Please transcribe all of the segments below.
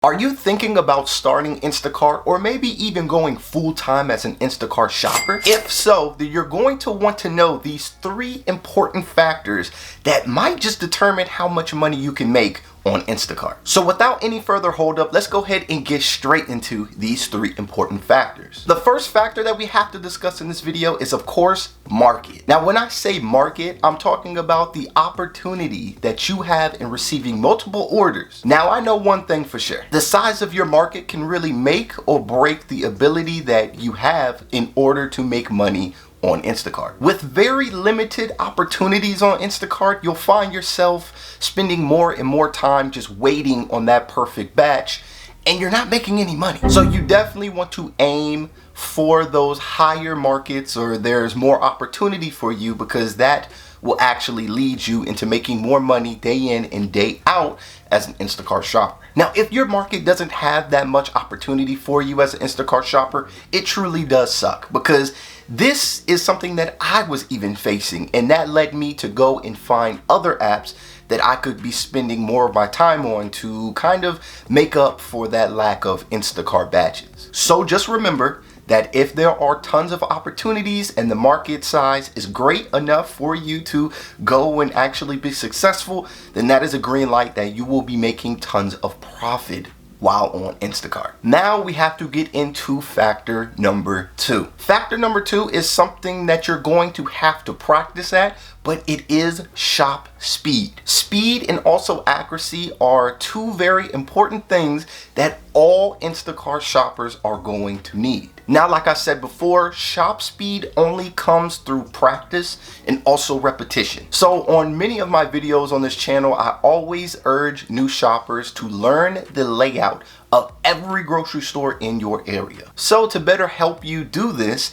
Are you thinking about starting Instacart or maybe even going full-time as an Instacart shopper? If so, then you're going to want to know these 3 important factors that might just determine how much money you can make on Instacart. So without any further hold up, let's go ahead and get straight into these 3 important factors. The first factor that we have to discuss in this video is, of course, market. Now, when I say market, I'm talking about the opportunity that you have in receiving multiple orders. Now, I know one thing for sure. The size of your market can really make or break the ability that you have in order to make money on Instacart. With very limited opportunities on Instacart, you'll find yourself spending more and more time just waiting on that perfect batch, and you're not making any money. So you definitely want to aim for those higher markets, or there's more opportunity for you, because that will actually lead you into making more money day in and day out as an Instacart shopper. Now, if your market doesn't have that much opportunity for you as an Instacart shopper, it truly does suck, because this is something that I was even facing, and that led me to go and find other apps that I could be spending more of my time on to kind of make up for that lack of Instacart batches. So just remember that if there are tons of opportunities and the market size is great enough for you to go and actually be successful, then that is a green light that you will be making tons of profit while on Instacart. Now we have to get into factor number 2. Factor number 2 is something that you're going to have to practice at, but it is shop speed. Speed and also accuracy are 2 very important things that all Instacart shoppers are going to need. Now, like I said before, shop speed only comes through practice and also repetition. So on many of my videos on this channel, I always urge new shoppers to learn the layout of every grocery store in your area. So to better help you do this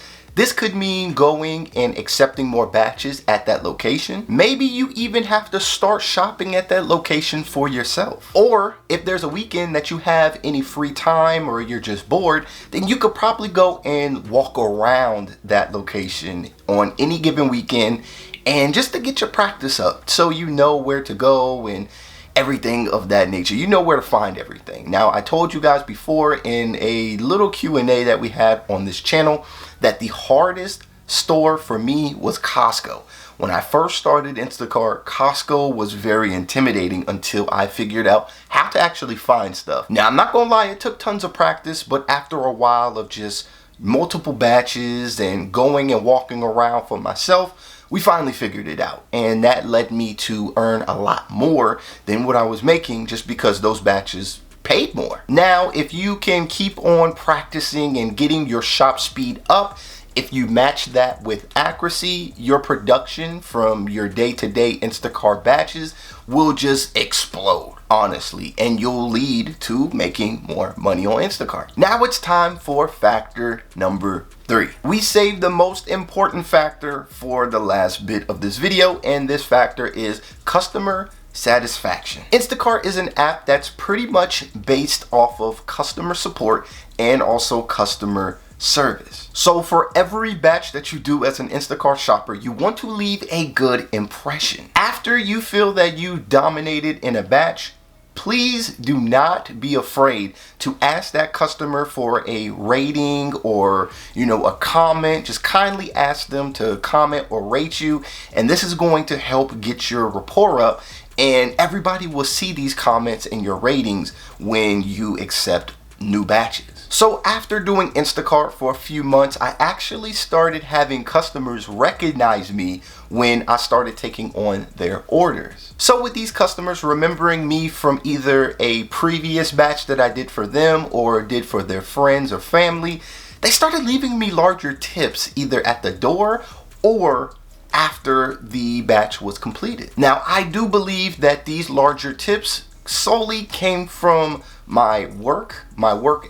could mean going and accepting more batches at that location. Maybe you even have to start shopping at that location for yourself. Or if there's a weekend that you have any free time or you're just bored, then you could probably go and walk around that location on any given weekend, and just to get your practice up so you know where to go and everything of that nature. You know where to find everything. Now, I told you guys before in a little Q&A that we had on this channel that the hardest store for me was Costco. When I first started Instacart, Costco was very intimidating until I figured out how to actually find stuff. Now, I'm not gonna lie, it took tons of practice, but after a while of just multiple batches and going and walking around for myself, we finally figured it out, and that led me to earn a lot more than what I was making, just because those batches paid more. Now, if you can keep on practicing and getting your shop speed up, if you match that with accuracy, your production from your day-to-day Instacart batches will just explode, honestly, and you'll lead to making more money on Instacart. Now it's time for factor number 3. We saved the most important factor for the last bit of this video, and this factor is customer satisfaction. Instacart is an app that's pretty much based off of customer support and also customer service. So for every batch that you do as an Instacart shopper, you want to leave a good impression. After you feel that you dominated in a batch, please do not be afraid to ask that customer for a rating or, a comment. Just kindly ask them to comment or rate you, and this is going to help get your rapport up, and everybody will see these comments and your ratings when you accept new batches. So after doing Instacart for a few months, I actually started having customers recognize me when I started taking on their orders. So with these customers remembering me from either a previous batch that I did for them or did for their friends or family, they started leaving me larger tips either at the door or after the batch was completed. Now, I do believe that these larger tips solely came from my work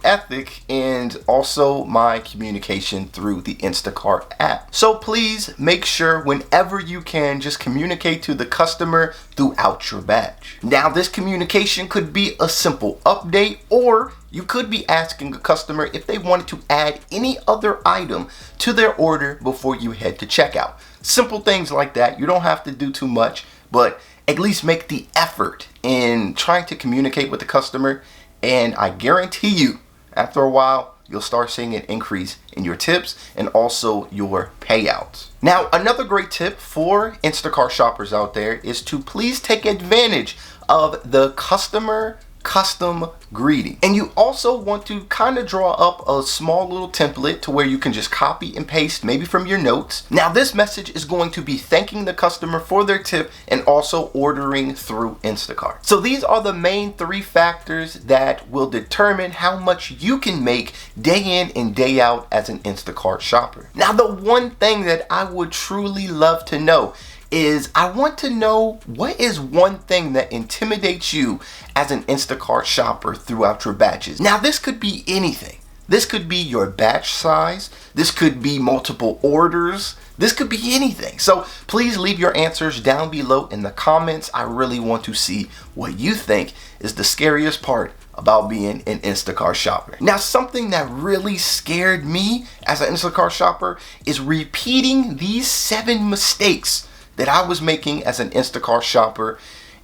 ethic, and also my communication through the Instacart app. So please make sure whenever you can, just communicate to the customer throughout your batch. Now, this communication could be a simple update, or you could be asking a customer if they wanted to add any other item to their order before you head to checkout. Simple things like that. You don't have to do too much, but at least make the effort in trying to communicate with the customer And I guarantee you, after a while, you'll start seeing an increase in your tips and also your payouts. Now, another great tip for Instacart shoppers out there is to please take advantage of the customer custom greeting. And you also want to kind of draw up a small little template to where you can just copy and paste maybe from your notes. Now, this message is going to be thanking the customer for their tip and also ordering through Instacart. So these are the main 3 factors that will determine how much you can make day in and day out as an Instacart shopper. Now, the one thing that I would truly love to know is I want to know, what is one thing that intimidates you as an Instacart shopper throughout your batches? Now, this could be anything. This could be your batch size. This could be multiple orders. This could be anything. So please leave your answers down below in the comments. I really want to see what you think is the scariest part about being an Instacart shopper. Now, something that really scared me as an Instacart shopper is repeating these 7 mistakes that I was making as an Instacart shopper.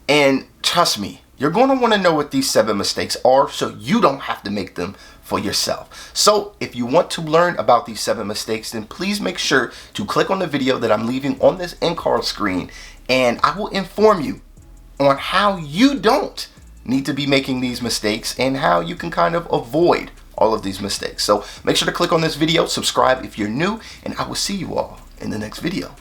And trust me, you're going to want to know what these 7 mistakes are so you don't have to make them for yourself. So if you want to learn about these 7 mistakes, then please make sure to click on the video that I'm leaving on this end card screen, and I will inform you on how you don't need to be making these mistakes and how you can kind of avoid all of these mistakes. So make sure to click on this video, subscribe if you're new, and I will see you all in the next video.